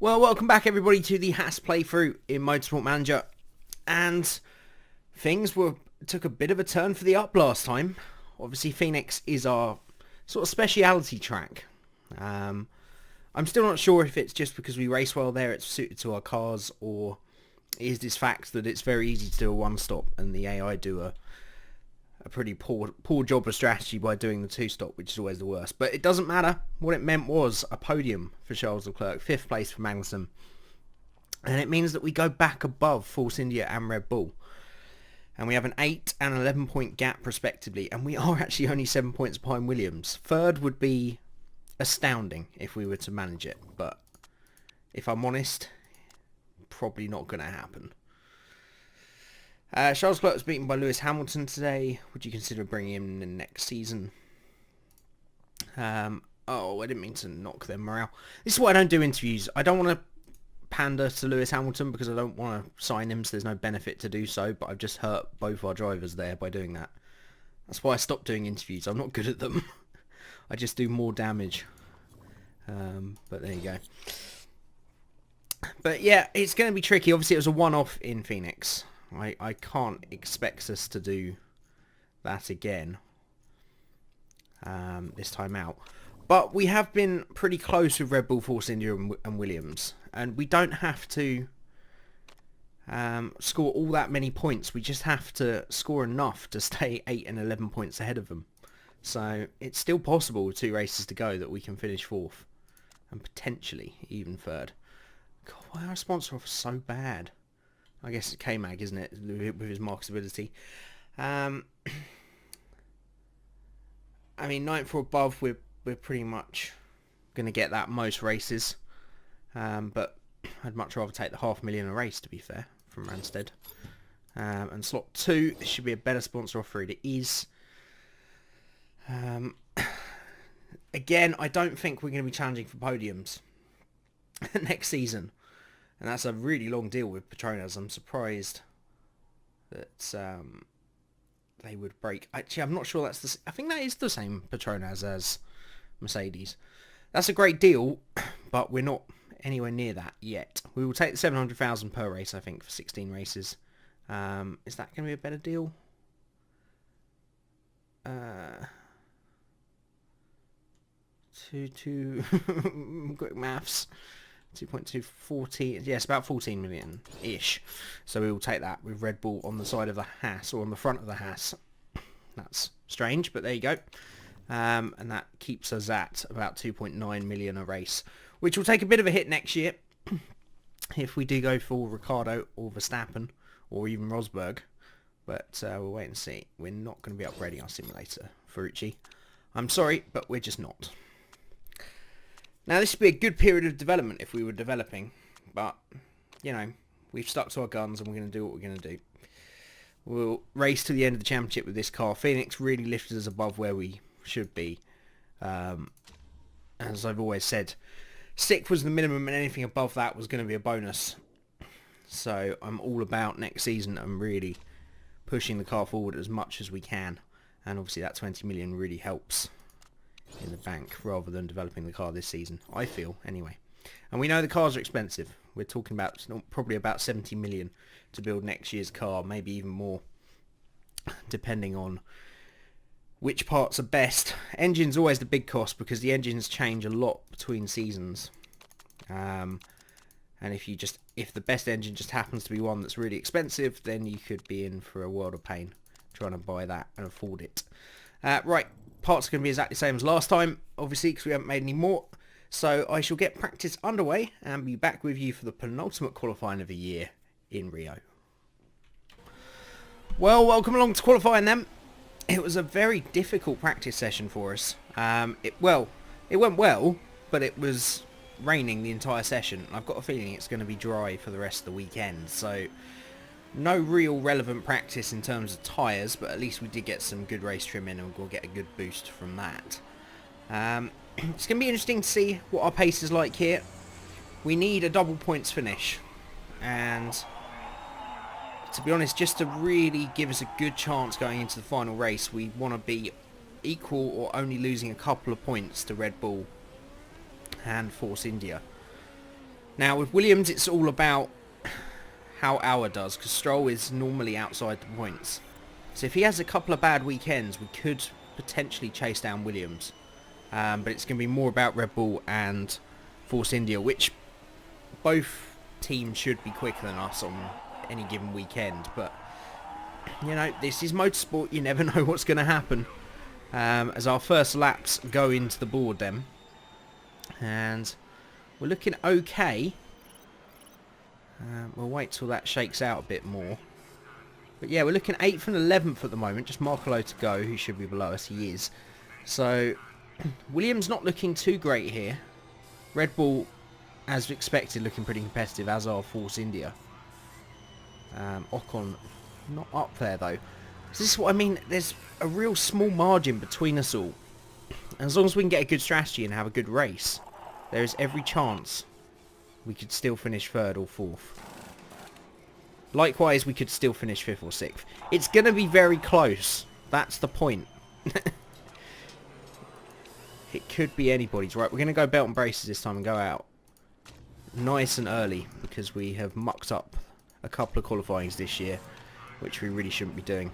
Well, welcome back everybody to the Haas playthrough in Motorsport Manager, and things took a bit of a turn for the up last time. Obviously, Phoenix is our sort of speciality track. I'm still not sure if it's just because we race well there, it's suited to our cars, or is this fact that it's very easy to do a one-stop and the AI do a pretty poor job of strategy by doing the two-stop, which is always the worst. But it doesn't matter. What it meant was a podium for Charles Leclerc, 5th place for Magnussen. And it means that we go back above Force India and Red Bull. And we have an 8 and 11 point gap respectively. And we are actually only 7 points behind Williams. Third would be astounding if we were to manage it. But if I'm honest, probably not going to happen. Charles Leclerc was beaten by Lewis Hamilton today. Would you consider bringing him in next season? I didn't mean to knock their morale. This is why I don't do interviews. I don't want to pander to Lewis Hamilton because I don't want to sign him, so there's no benefit to do so, but I've just hurt both our drivers there by doing that. That's why I stopped doing interviews. I'm not good at them. I just do more damage. But there you go. But yeah, it's going to be tricky. Obviously, it was a one-off in Phoenix. I can't expect us to do that again this time out. But we have been pretty close with Red Bull, Force India and Williams. And we don't have to score all that many points. We just have to score enough to stay 8 and 11 points ahead of them. So it's still possible with 2 races to go that we can finish 4th. And potentially even 3rd. God, why are our sponsor offers so bad? I guess it's K-Mag, isn't it, with his marketability. I mean, 9th or above, we're pretty much going to get that most races. But I'd much rather take the $500,000 a race, to be fair, from Randstad. And slot 2, this should be a better sponsor offer. It is. Again, I don't think we're going to be challenging for podiums next season. And that's a really long deal with Petronas. I'm surprised that they would break. Actually, I'm not sure that's the... I think that is the same Petronas as Mercedes. That's a great deal, but we're not anywhere near that yet. We will take the 700,000 per race, I think, for 16 races. Is that going to be a better deal? Quick maths. 2.240, yes, about 14 million-ish. So we will take that with Red Bull on the side of the Haas, or on the front of the Haas. That's strange, but there you go. And that keeps us at about 2.9 million a race, which will take a bit of a hit next year if we do go for Ricciardo or Verstappen or even Rosberg. But we'll wait and see. We're not going to be upgrading our simulator, Ferrucci. I'm sorry, but we're just not. Now, this would be a good period of development if we were developing, but, you know, we've stuck to our guns and we're going to do what we're going to do. We'll race to the end of the championship with this car. Phoenix really lifted us above where we should be. As I've always said, 6th was the minimum and anything above that was going to be a bonus. So I'm all about next season and really pushing the car forward as much as we can. And obviously that 20 million really helps in the bank rather than developing the car this season, I feel, anyway. And we know the cars are expensive. We're talking about probably about 70 million to build next year's car, maybe even more, depending on which parts are best. Engine's always the big cost because the engines change a lot between seasons. And if the best engine just happens to be one that's really expensive, then you could be in for a world of pain trying to buy that and afford it. Right. Parts are going to be exactly the same as last time, obviously, because we haven't made any more. So I shall get practice underway and be back with you for the penultimate qualifying of the year in Rio. Well, welcome along to qualifying then. It was a very difficult practice session for us. It went well, but it was raining the entire session. I've got a feeling it's going to be dry for the rest of the weekend, so no real relevant practice in terms of tyres, but at least we did get some good race trim in and we'll get a good boost from that. It's going to be interesting to see what our pace is like here. We need a double points finish, and to be honest, just to really give us a good chance going into the final race, we want to be equal or only losing a couple of points to Red Bull and Force India. Now with Williams, it's all about how Auer does, because Stroll is normally outside the points. So if he has a couple of bad weekends, we could potentially chase down Williams. But it's going to be more about Red Bull and Force India, which both teams should be quicker than us on any given weekend. But, you know, this is motorsport. You never know what's going to happen. As our first laps go into the board then. And we're looking okay. We'll wait till that shakes out a bit more. But yeah, we're looking 8th and 11th at the moment. Just Markelo to go, who should be below us. He is. So, Williams not looking too great here. Red Bull, as expected, looking pretty competitive, as are Force India. Ocon not up there, though. So this is what I mean. There's a real small margin between us all. And as long as we can get a good strategy and have a good race, there is every chance we could still finish 3rd or 4th. Likewise, we could still finish 5th or 6th. It's going to be very close. That's the point. It could be anybody's. Right, we're going to go belt and braces this time and go out nice and early, because we have mucked up a couple of qualifyings this year, which we really shouldn't be doing.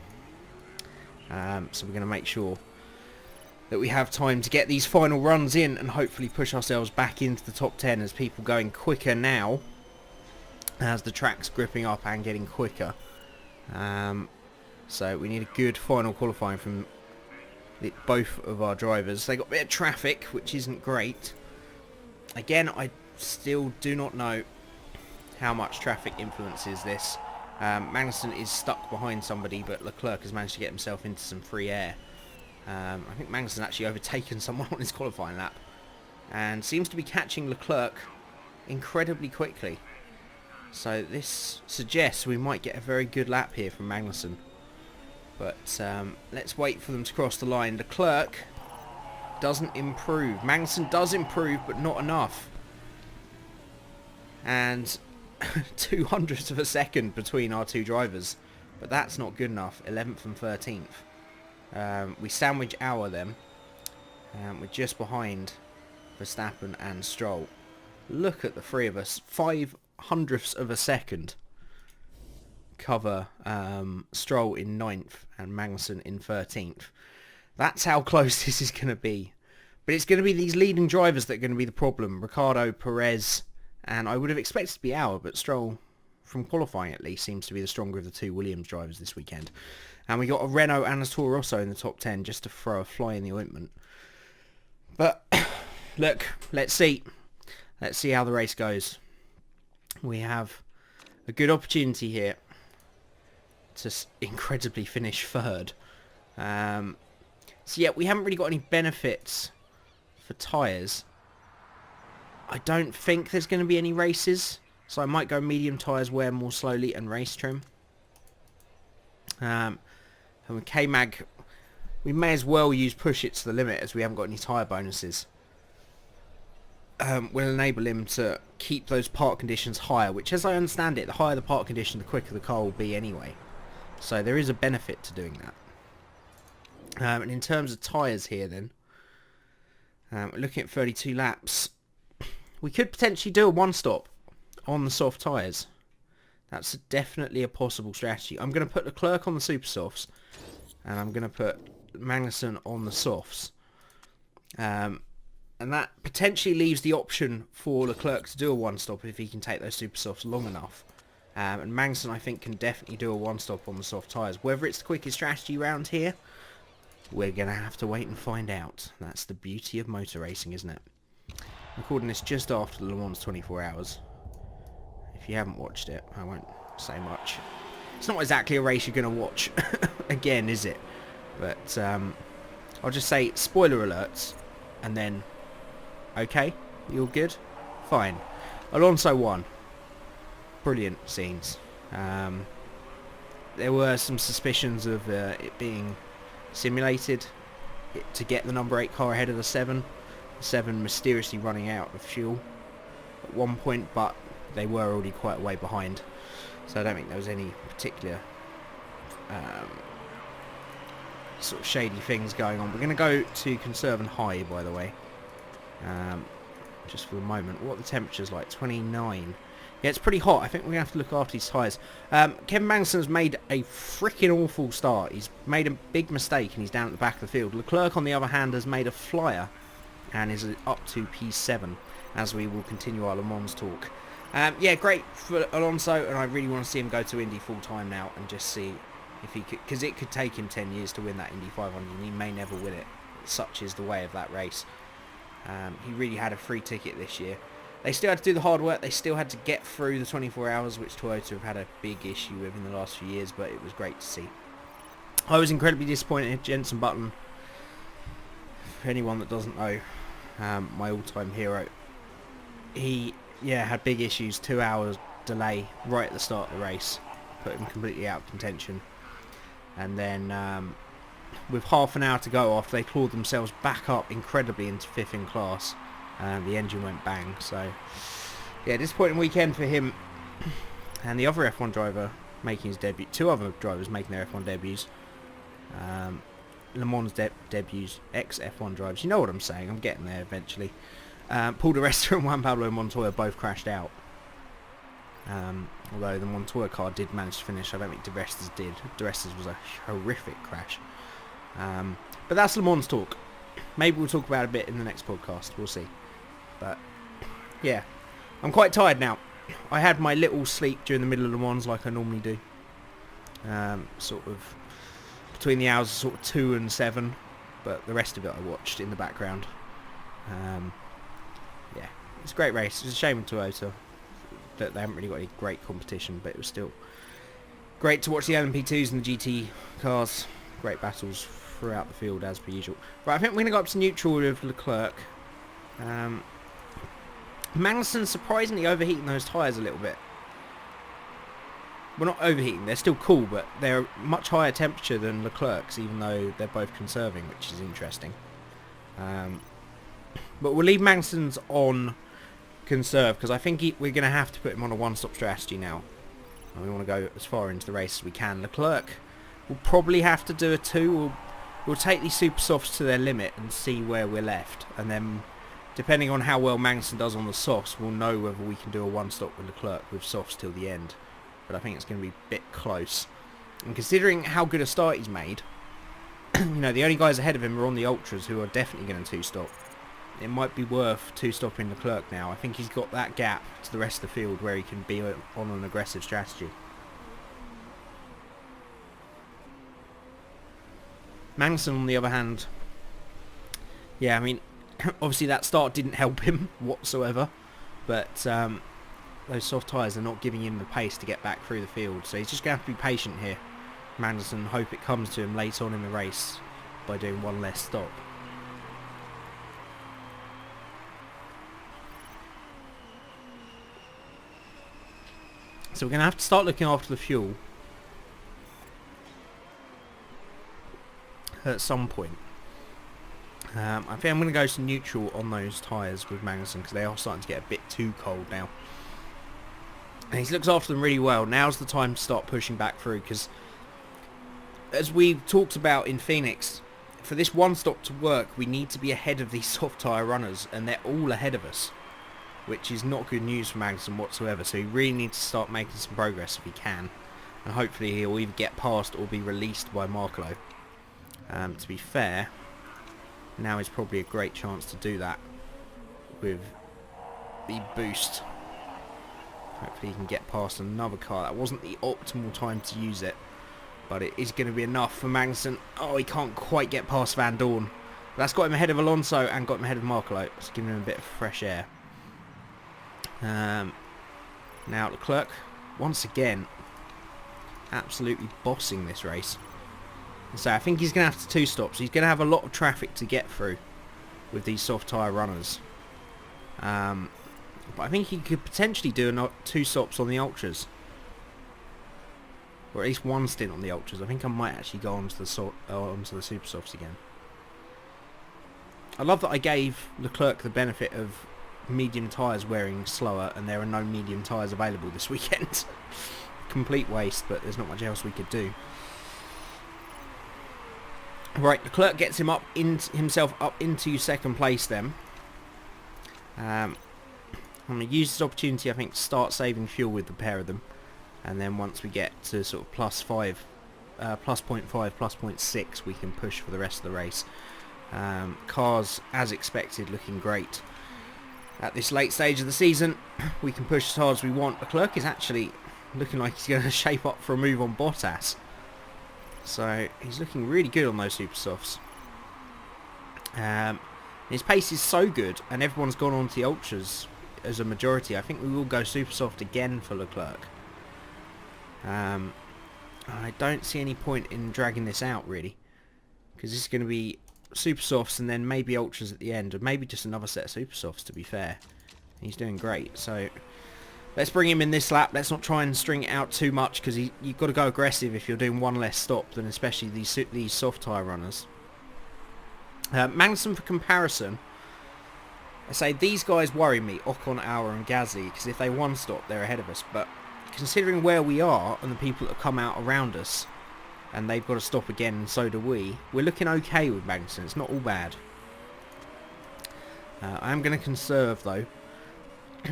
So we're going to make sure that we have time to get these final runs in and hopefully push ourselves back into the top 10 as people going quicker now as the track's gripping up and getting quicker. So we need a good final qualifying from both of our drivers. They got a bit of traffic, which isn't great. Again, I still do not know how much traffic influences this. Magnussen is stuck behind somebody, but Leclerc has managed to get himself into some free air. I think Magnussen actually overtaken someone on his qualifying lap and seems to be catching Leclerc incredibly quickly. So this suggests we might get a very good lap here from Magnussen. But let's wait for them to cross the line. Leclerc doesn't improve. Magnussen does improve, but not enough. And 200ths of a second between our two drivers. But that's not good enough. 11th and 13th. We sandwich Auer then. We're just behind Verstappen and Stroll. Look at the three of us. 500ths of a second cover Stroll in 9th and Magnussen in 13th. That's how close this is going to be. But it's going to be these leading drivers that are going to be the problem. Ricciardo, Perez, and I would have expected to be Auer, but Stroll, from qualifying at least, seems to be the stronger of the two Williams drivers this weekend. And we got a Renault and a Toro Rosso in the top 10 just to throw a fly in the ointment. But look, let's see. Let's see how the race goes. We have a good opportunity here to incredibly finish 3rd. So yeah, we haven't really got any benefits for tyres. I don't think there's going to be any races, so I might go medium tyres, wear more slowly, and race trim. And with K-Mag, we may as well use push it to the limit as we haven't got any tyre bonuses. Will enable him to keep those park conditions higher, which, as I understand it, the higher the park condition, the quicker the car will be anyway. So there is a benefit to doing that. And in terms of tyres here then, we're looking at 32 laps. We could potentially do a one-stop on the soft tyres. That's definitely a possible strategy. I'm going to put Leclerc on the super softs, and I'm going to put Magnussen on the softs. And that potentially leaves the option for Leclerc to do a one-stop if he can take those super softs long enough. And Magnussen, I think, can definitely do a one-stop on the soft tyres. Whether it's the quickest strategy round here, we're going to have to wait and find out. That's the beauty of motor racing, isn't it? I'm recording this just after the Le Mans 24 hours. If you haven't watched it, I won't say much. It's not exactly a race you're going to watch again, is it? But I'll just say spoiler alerts, and then, okay, you all good? Fine. Alonso won. Brilliant scenes. There were some suspicions of it being simulated to get the number 8 car ahead of the 7. The 7 mysteriously running out of fuel at one point, but they were already quite a way behind. So I don't think there was any particular sort of shady things going on. We're going to go to conserve and high, by the way. just for the moment. What are the temperatures like? 29. Yeah, it's pretty hot. I think we're going to have to look after these tyres. Kevin Magnussen's made a freaking awful start. He's made a big mistake and he's down at the back of the field. Leclerc, on the other hand, has made a flyer and is up to P7 as we will continue our Le Mans talk. Yeah, great for Alonso, and I really want to see him go to Indy full-time now and just see if he could, because it could take him 10 years to win that Indy 500 and he may never win it. Such is the way of that race. He really had a free ticket this year. They still had to do the hard work. They still had to get through the 24 hours, which Toyota have had a big issue with in the last few years, but it was great to see. I was incredibly disappointed. Jenson Button, for anyone that doesn't know, my all-time hero, he had big issues. 2 hours delay right at the start of the race, put him completely out of contention. And then with half an hour to go after they clawed themselves back up incredibly into 5th in class, the engine went bang. So yeah, disappointing weekend for him. And the other F1 driver making his debut, 2 other drivers making their F1 debuts, Le Mans debuts, ex-F1 drivers. You know what I'm saying, I'm getting there eventually. Paul di Resta and Juan Pablo Montoya both crashed out. Although the Montoya car did manage to finish, I don't think di Resta's did. Di Resta's was a horrific crash. But that's Le Mans talk. Maybe we'll talk about it a bit in the next podcast, we'll see. But yeah, I'm quite tired now. I had my little sleep during the middle of Le Mans like I normally do. Sort of between the hours of sort of 2 and 7, but the rest of it I watched in the background. Yeah, it's a great race. It's a shame with Toyota that they haven't really got any great competition, but it was still great to watch the LMP2s and the GT cars. Great battles throughout the field as per usual. Right, I think we're going to go up to neutral with Leclerc. Magnussen surprisingly overheating those tyres a little bit. Well, not overheating, they're still cool, but they're much higher temperature than Leclerc's, even though they're both conserving, which is interesting. But we'll leave Magnussen's on conserve, because I think we're going to have to put him on a one-stop strategy now. And we want to go as far into the race as we can. Leclerc will probably have to do a 2. We'll take these super softs to their limit and see where we're left. And then, depending on how well Magnussen does on the softs, we'll know whether we can do a one-stop with Leclerc with softs till the end. But I think it's going to be a bit close. And considering how good a start he's made, you know, the only guys ahead of him are on the Ultras, who are definitely going to 2-stop. It might be worth 2-stopping Leclerc now. I think he's got that gap to the rest of the field where he can be on an aggressive strategy. Magnussen, on the other hand, yeah, I mean, obviously that start didn't help him whatsoever, but those soft tyres are not giving him the pace to get back through the field, so he's just going to have to be patient here. Magnussen, hope it comes to him late on in the race by doing one less stop. So we're going to have to start looking after the fuel at some point. I think I'm going to go to neutral on those tyres with Magnussen, because they are starting to get a bit too cold now. And he looks after them really well. Now's the time to start pushing back through, because as we've talked about in Phoenix, for this one stop to work, we need to be ahead of these soft tyre runners, and they're all ahead of us, which is not good news for Magnussen whatsoever. So he really needs to start making some progress if he can, and hopefully he'll either get past or be released by Markelo. To be fair, now is probably a great chance to do that with the boost. Hopefully he can get past another car. That wasn't the optimal time to use it, but it is going to be enough for Magnussen. Oh, he can't quite get past Van Dorn. But that's got him ahead of Alonso and got him ahead of Markelo. It's giving him a bit of fresh air. Now Leclerc, once again, absolutely bossing this race. So I think he's going to have to 2-stop. So he's going to have a lot of traffic to get through with these soft tyre runners. But I think he could potentially do 2 stops on the Ultras. Or at least one stint on the Ultras. I think I might actually go onto the Super Softs again. I love that I gave Leclerc the benefit of medium tyres wearing slower, and there are no medium tyres available this weekend. Complete waste, but there's not much else we could do. Right, Leclerc gets himself up into second place then. I'm going to use this opportunity, I think, to start saving fuel with the pair of them. And then once we get to sort of plus 0.5, plus 0.6, we can push for the rest of the race. Cars, as expected, looking great. At this late stage of the season, we can push as hard as we want. Leclerc is actually looking like he's going to shape up for a move on Bottas. So he's looking really good on those super softs. His pace is so good, and everyone's gone on to the ultras as a majority. I think we will go super soft again for Leclerc. I don't see any point in dragging this out, really, because this is going to be super softs and then maybe ultras at the end, or maybe just another set of super softs, to be fair. He's doing great, so let's bring him in this lap. Let's not try and string it out too much, because you've got to go aggressive if you're doing one less stop than especially these soft tyre runners. Magnussen, for comparison, I say these guys worry me, Ocon, Auer and Gasly, because if they one stop, they're ahead of us. But considering where we are and the people that have come out around us, and they've got to stop again, and so do we, we're looking okay with Magnussen. It's not all bad. I am going to conserve, though,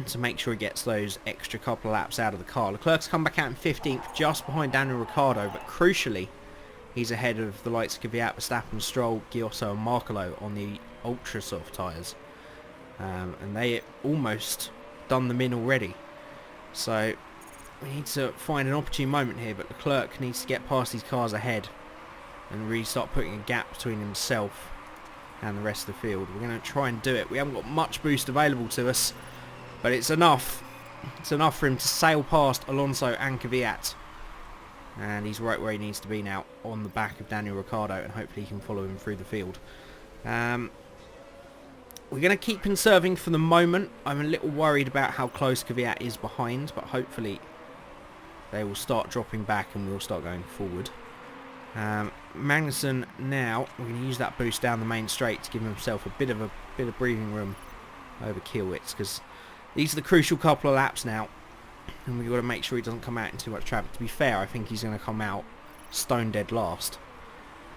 to make sure he gets those extra couple of laps out of the car. Leclerc's come back out in 15th, just behind Daniel Ricciardo, but crucially, he's ahead of the likes of Kvyat, Verstappen, Stroll, Giotto and Markolo on the ultra soft tyres. And they almost done them in already. So we need to find an opportune moment here, but Leclerc needs to get past these cars ahead and really start putting a gap between himself and the rest of the field. We're going to try and do it. We haven't got much boost available to us, but it's enough. It's enough for him to sail past Alonso and Kvyat. And he's right where he needs to be now, on the back of Daniel Ricciardo, and hopefully he can follow him through the field. We're going to keep conserving for the moment. I'm a little worried about how close Kvyat is behind, but hopefully they will start dropping back and we'll start going forward. Magnussen now, we're going to use that boost down the main straight to give himself a bit of breathing room over Kielwitz, because these are the crucial couple of laps now, and we've got to make sure he doesn't come out in too much traffic. To be fair, I think he's going to come out stone dead last,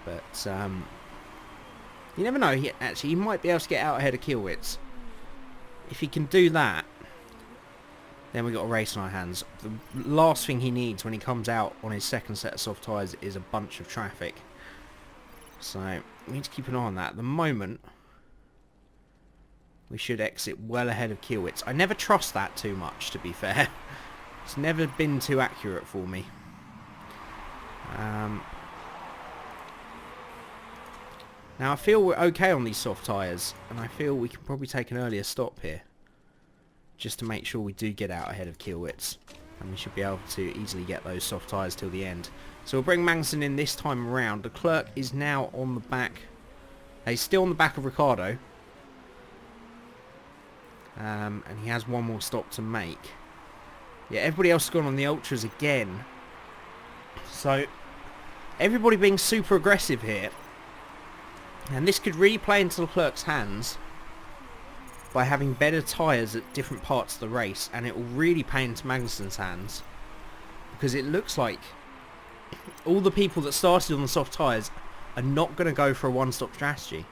but you never know. He might be able to get out ahead of Kielwitz. If he can do that, then we've got a race on our hands. The last thing he needs when he comes out on his second set of soft tyres is a bunch of traffic. So we need to keep an eye on that. At the moment, we should exit well ahead of Kielwitz. I never trust that too much, to be fair. It's never been too accurate for me. Now I feel we're okay on these soft tyres, and I feel we can probably take an earlier stop here, just to make sure we do get out ahead of Kielwitz, and we should be able to easily get those soft tyres till the end. So we'll bring Magnussen in this time around. Leclerc is now on the back. He's still on the back of Ricciardo, and he has one more stop to make. Yeah, everybody else has gone on the ultras again. So everybody being super aggressive here. And this could really play into Leclerc's hands by having better tyres at different parts of the race, and it will really play into Magnussen's hands, because it looks like all the people that started on the soft tyres are not going to go for a one-stop strategy,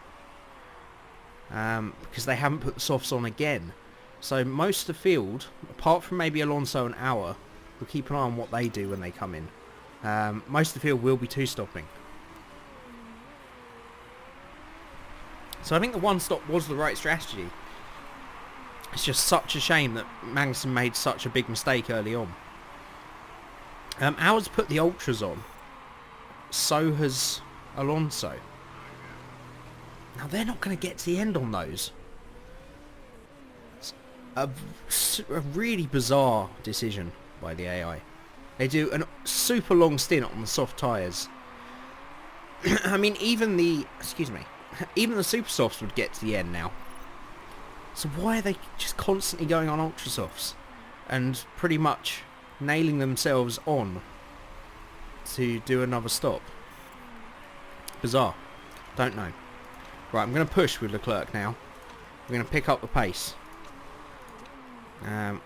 because they haven't put the softs on again. So most of the field, apart from maybe Alonso and Auer, we'll keep an eye on what they do when they come in. Most of the field will be two-stopping. So I think the one stop was the right strategy. It's just such a shame that Magnussen made such a big mistake early on. Auer's put the ultras on. So has Alonso. Now they're not going to get to the end on those. It's a really bizarre decision by the AI. They do a super long stint on the soft tyres. I mean, even the super softs would get to the end now. So why are they just constantly going on ultra softs and pretty much nailing themselves on to do another stop? Bizarre. Don't know. Right, I'm going to push with Leclerc now. We're going to pick up the pace.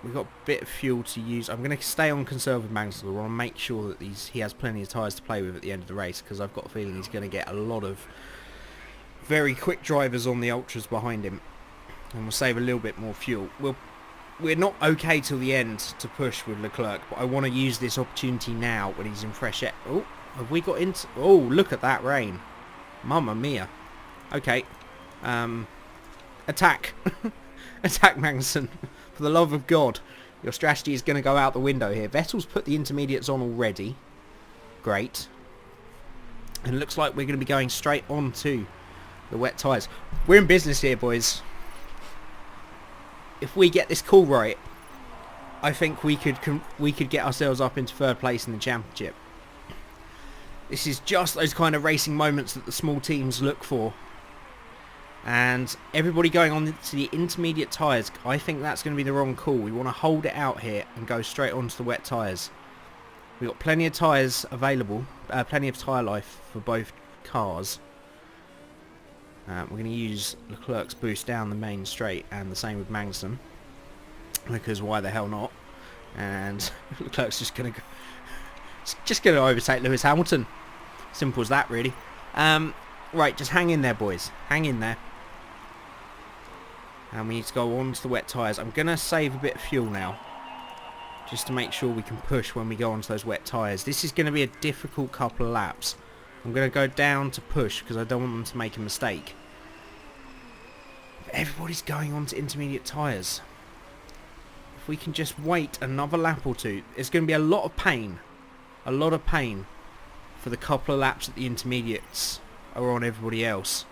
We've got a bit of fuel to use. I'm going to stay on conservative Magnussen. I want to make sure that he has plenty of tyres to play with at the end of the race, because I've got a feeling he's going to get a lot of very quick drivers on the ultras behind him. And we'll save a little bit more fuel. We're not okay till the end to push with Leclerc, but I want to use this opportunity now when he's in fresh air. Oh, have we got into... Oh, look at that rain. Mamma mia. Okay. Attack. Attack, Magnussen. For the love of God. Your strategy is going to go out the window here. Vettel's put the intermediates on already. Great. And it looks like we're going to be going straight on to the wet tyres. We're in business here, boys. If we get this call right, I think we could get ourselves up into third place in the championship. This is just those kind of racing moments that the small teams look for. And everybody going on to the intermediate tyres, I think that's going to be the wrong call. We want to hold it out here and go straight onto the wet tyres. We've got plenty of tyres available, plenty of tyre life for both cars. We're going to use Leclerc's boost down the main straight, and the same with Magnussen, because why the hell not? And Leclerc's just going to overtake Lewis Hamilton. Simple as that, really. Right, just hang in there, boys. Hang in there. And we need to go on to the wet tyres. I'm going to save a bit of fuel now, just to make sure we can push when we go onto those wet tyres. This is going to be a difficult couple of laps. I'm going to go down to push because I don't want them to make a mistake. But everybody's going on to intermediate tyres. If we can just wait another lap or two, it's going to be a lot of pain. A lot of pain for the couple of laps that the intermediates are on everybody else.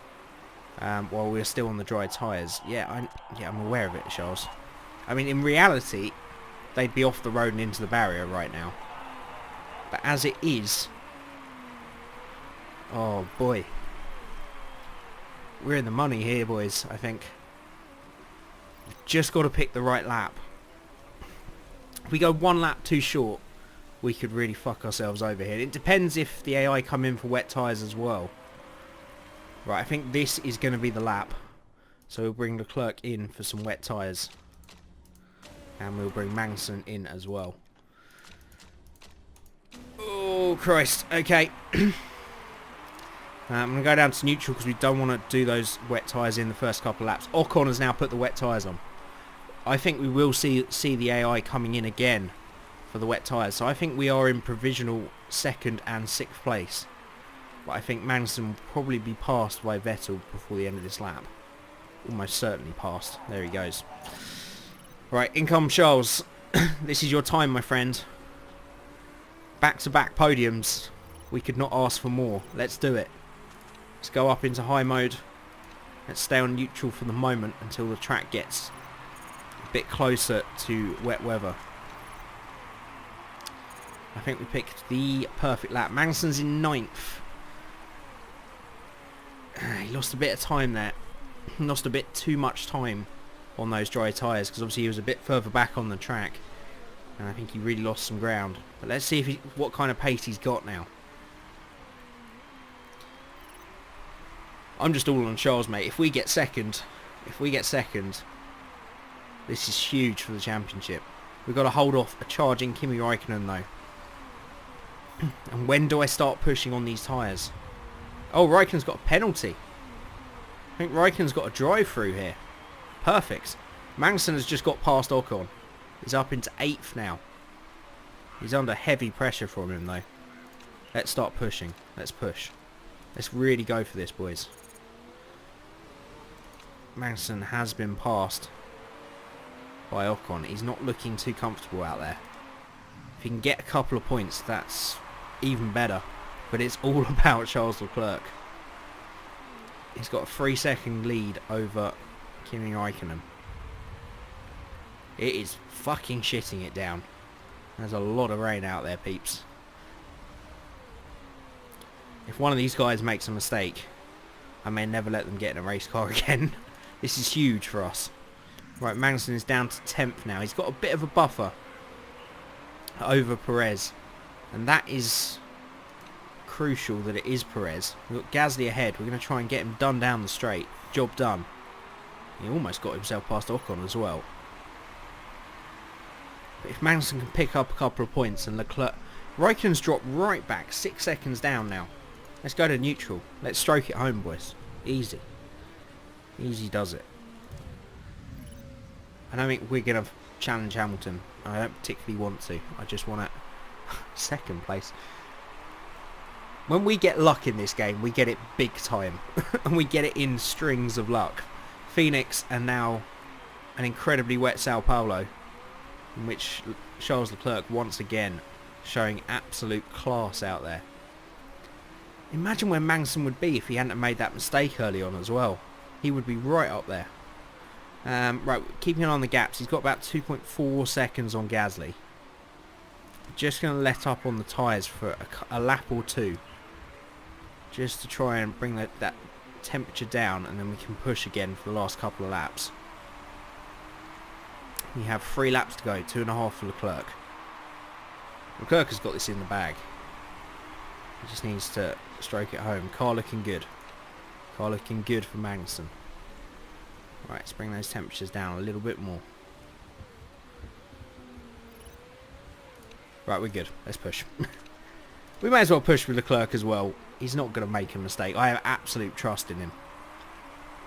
While we're still on the dry tyres. Yeah, I'm aware of it, Charles. I mean, in reality, they'd be off the road and into the barrier right now. But as it is... Oh, boy. We're in the money here, boys, I think. We've just got to pick the right lap. If we go one lap too short, we could really fuck ourselves over here. It depends if the AI come in for wet tyres as well. Right, I think this is going to be the lap. So we'll bring Leclerc in for some wet tyres. And we'll bring Magnussen in as well. Oh, Christ. Okay. I'm going to go down to neutral because we don't want to do those wet tyres in the first couple of laps. Ocon has now put the wet tyres on. I think we will see the AI coming in again for the wet tyres. So I think we are in provisional 2nd and 6th place. But I think Magnussen will probably be passed by Vettel before the end of this lap. Almost certainly passed. There he goes. Right, in comes Charles. This is your time, my friend. Back-to-back podiums. We could not ask for more. Let's do it. Let's go up into high mode. Let's stay on neutral for the moment until the track gets a bit closer to wet weather. I think we picked the perfect lap. Magnussen's in 9th. He lost a bit of time there. Lost a bit too much time on those dry tyres because obviously he was a bit further back on the track. And I think he really lost some ground. But let's see what kind of pace he's got now. I'm just all on Charles, mate. If we get second, this is huge for the championship. We've got to hold off a charging Kimi Räikkönen, though. And when do I start pushing on these tyres? Oh, Räikkönen's got a penalty. I think Räikkönen's got a drive-through here. Perfect. Magnussen has just got past Ocon. He's up into 8th now. He's under heavy pressure from him, though. Let's start pushing. Let's push. Let's really go for this, boys. Magnussen has been passed by Ocon. He's not looking too comfortable out there. If he can get a couple of points, that's even better. But it's all about Charles Leclerc. He's got a 3-second lead over Kimi Räikkönen. It is fucking shitting it down. There's a lot of rain out there, peeps. If one of these guys makes a mistake, I may never let them get in a race car again. This is huge for us. Right, Magnussen is down to 10th now. He's got a bit of a buffer over Perez. And that is crucial that it is Perez. We've got Gasly ahead. We're going to try and get him done down the straight. Job done. He almost got himself past Ocon as well. But if Magnussen can pick up a couple of points and Leclerc... Räikkönen's dropped right back. 6 seconds down now. Let's go to neutral. Let's stroke it home, boys. Easy. Easy does it. I don't think we're going to challenge Hamilton. I don't particularly want to. I just want it second place. When we get luck in this game, we get it big time. And we get it in strings of luck. Phoenix and now an incredibly wet Sao Paulo, in which Charles Leclerc once again showing absolute class out there. Imagine where Magnussen would be if he hadn't made that mistake early on as well. He would be right up there. Right, keeping an eye on the gaps. He's got about 2.4 seconds on Gasly. Just going to let up on the tyres for a lap or two. Just to try and bring that temperature down, and then we can push again for the last couple of laps. We have 3 laps to go, 2.5 for Leclerc. Leclerc has got this in the bag. He just needs to stroke it home. Car looking good. Car looking good for Magnussen. Right, let's bring those temperatures down a little bit more. Right, we're good. Let's push. We may as well push with Leclerc as well. He's not going to make a mistake. I have absolute trust in him.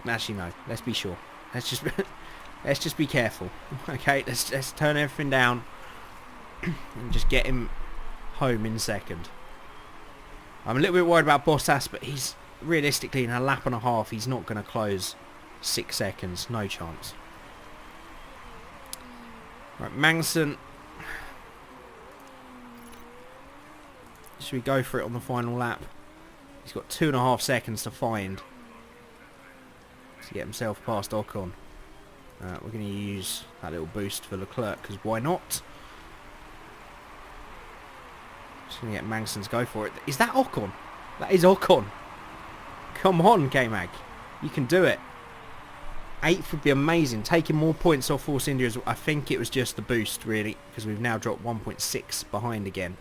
Actually, no. Let's be sure. Let's just be careful. Okay, let's turn everything down and just get him home in second. I'm a little bit worried about Bottas, but he's realistically in a lap and a half. He's not going to close 6 seconds. No chance. Right, Magnussen. Should we go for it on the final lap? He's got 2.5 seconds to find to get himself past Ocon. We're going to use that little boost for Leclerc, because why not? Just going to get Magnussen to go for it. Is that Ocon? That is Ocon. Come on, K-Mag. You can do it. 8th would be amazing. Taking more points off Force India. I think it was just the boost, really, because we've now dropped 1.6 behind again.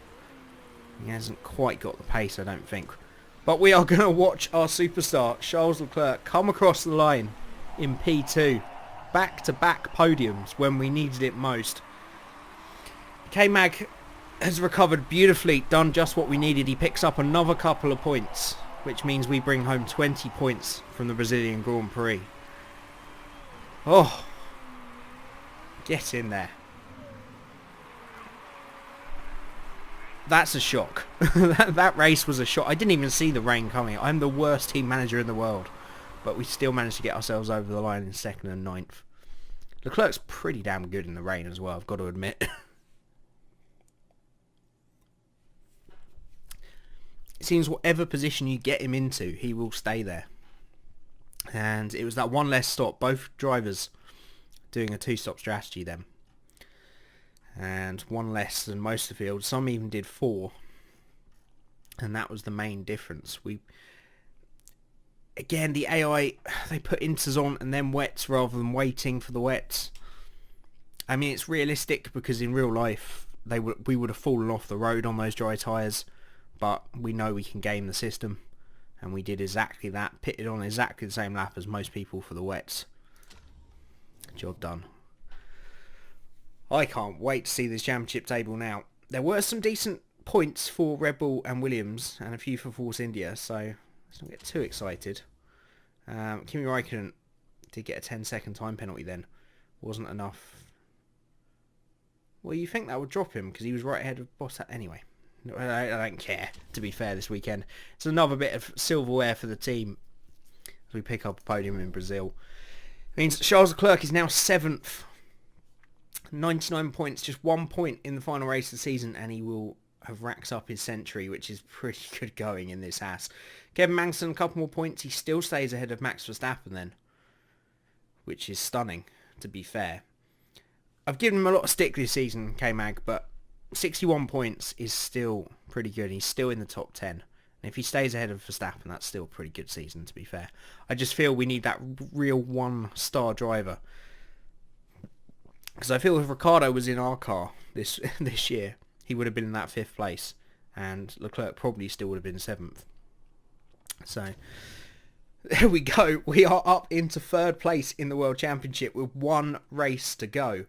He hasn't quite got the pace, I don't think. But we are going to watch our superstar, Charles Leclerc, come across the line in P2. Back-to-back podiums when we needed it most. K-Mag has recovered beautifully, done just what we needed. He picks up another couple of points, which means we bring home 20 points from the Brazilian Grand Prix. Oh, get in there. That's a shock. that race was a shock. I didn't even see the rain coming. I'm the worst team manager in the world. But we still managed to get ourselves over the line in 2nd and 9th. Leclerc's pretty damn good in the rain as well, I've got to admit. It seems whatever position you get him into, he will stay there. And it was that one less stop. Both drivers doing a 2-stop strategy then. And one less than most of the field. Some even did 4. And that was the main difference. Again, the AI, they put inters on and then wets rather than waiting for the wets. I mean, it's realistic because in real life, we would have fallen off the road on those dry tyres. But we know we can game the system. And we did exactly that. Pitted on exactly the same lap as most people for the wets. Job done. I can't wait to see this championship table now. There were some decent points for Red Bull and Williams and a few for Force India, so let's not get too excited. Kimi Räikkönen did get a 10-second time penalty then. Wasn't enough. Well, you think that would drop him because he was right ahead of Bottas. Anyway, I don't care, to be fair, this weekend. It's another bit of silverware for the team as we pick up a podium in Brazil. It means Charles Leclerc is now 7th. 99 points, just 1 point in the final race of the season, and he will have racked up his century, which is pretty good going in this Haas. Kevin Magnussen, a couple more points. He still stays ahead of Max Verstappen then, which is stunning, to be fair. I've given him a lot of stick this season, K-Mag, but 61 points is still pretty good. He's still in the top 10. And if he stays ahead of Verstappen, that's still a pretty good season, to be fair. I just feel we need that real one-star driver. Because I feel if Ricciardo was in our car this year, he would have been in that 5th place. And Leclerc probably still would have been 7th. So, there we go. We are up into 3rd place in the World Championship with 1 race to go.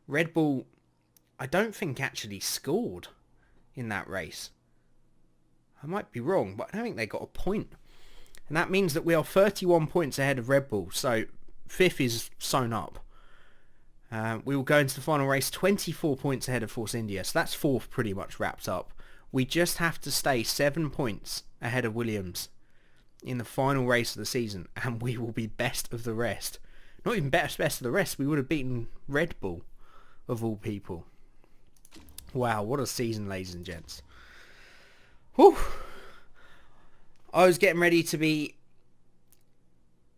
Red Bull, I don't think actually scored in that race. I might be wrong, but I don't think they got a point. And that means that we are 31 points ahead of Red Bull. So, 5th is sewn up. We will go into the final race 24 points ahead of Force India, so that's fourth pretty much wrapped up. We just have to stay 7 points ahead of Williams in the final race of the season, and we will be best of the rest. Not even best of the rest, we would have beaten Red Bull, of all people. Wow, what a season, ladies and gents. Whew. I was getting ready to be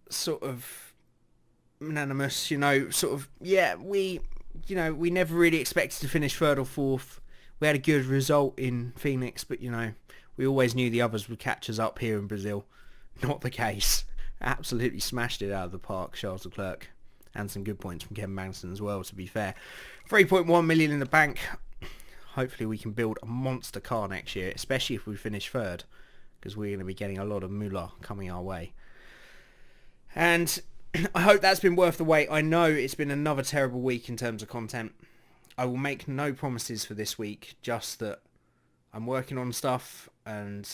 sort of unanimous, we never really expected to finish third or fourth. We had a good result in Phoenix, but, we always knew the others would catch us up here in Brazil. Not the case. Absolutely smashed it out of the park, Charles Leclerc. And some good points from Kevin Magnussen as well, to be fair. 3.1 million in the bank. Hopefully we can build a monster car next year, especially if we finish third, because we're going to be getting a lot of moolah coming our way. And I hope that's been worth the wait. I know it's been another terrible week in terms of content. I will make no promises for this week, just that I'm working on stuff, and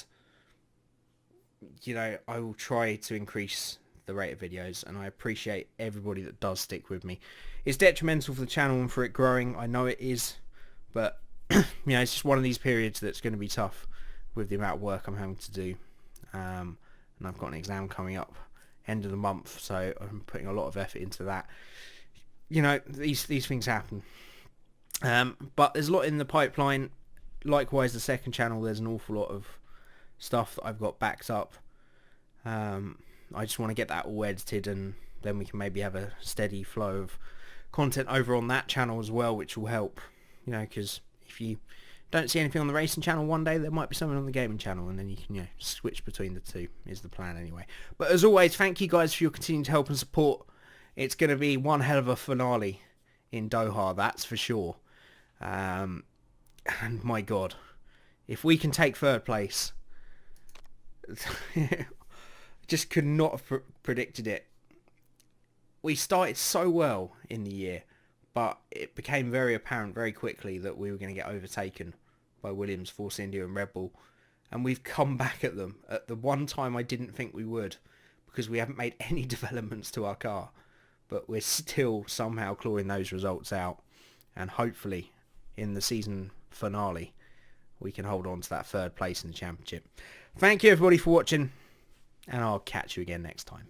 I will try to increase the rate of videos, and I appreciate everybody that does stick with me. It's detrimental for the channel and for it growing, I know it is, but it's just one of these periods that's going to be tough with the amount of work I'm having to do, and I've got an exam coming up end of the month, so I'm putting a lot of effort into that. These things happen, but there's a lot in the pipeline. Likewise, the second channel, there's an awful lot of stuff that I've got backed up. I just want to get that all edited, and then we can maybe have a steady flow of content over on that channel as well, which will help, because if you don't see anything on the racing channel one day, there might be something on the gaming channel, and then you can switch between the two, is the plan anyway. But as always, thank you guys for your continued help and support. It's going to be one hell of a finale in Doha, that's for sure. And my God, if we can take third place, just could not have predicted it. We started so well in the year, but it became very apparent very quickly that we were going to get overtaken by Williams, Force India and Red Bull, and we've come back at them at the one time I didn't think we would, because we haven't made any developments to our car, but we're still somehow clawing those results out, and hopefully in the season finale we can hold on to that third place in the championship. Thank you everybody for watching, and I'll catch you again next time.